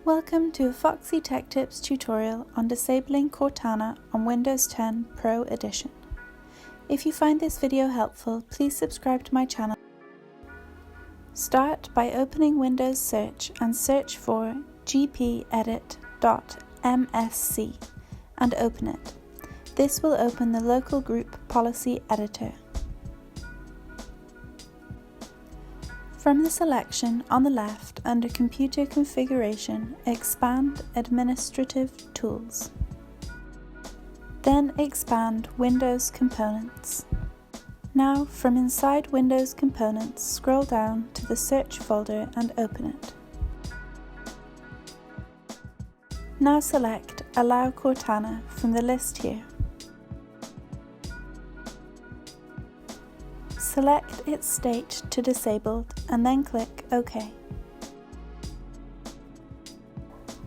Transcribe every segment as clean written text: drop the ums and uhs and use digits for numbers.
Welcome to a Foxy Tech Tips tutorial on disabling Cortana on Windows 10 Pro Edition. If you find this video helpful, please subscribe to my channel. Start by opening Windows Search and search for GPedit.msc and open it. This will open the local group policy editor. From the selection on the left under Computer Configuration, expand Administrative Tools. Then expand Windows Components. Now from inside Windows Components, scroll down to the Search folder and open it. Now select Allow Cortana from the list here. Select its state to disabled and then click OK.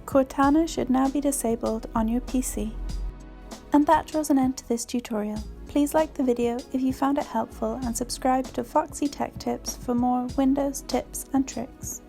Cortana should now be disabled on your PC. And that draws an end to this tutorial. Please like the video if you found it helpful and subscribe to Foxy Tech Tips for more Windows tips and tricks.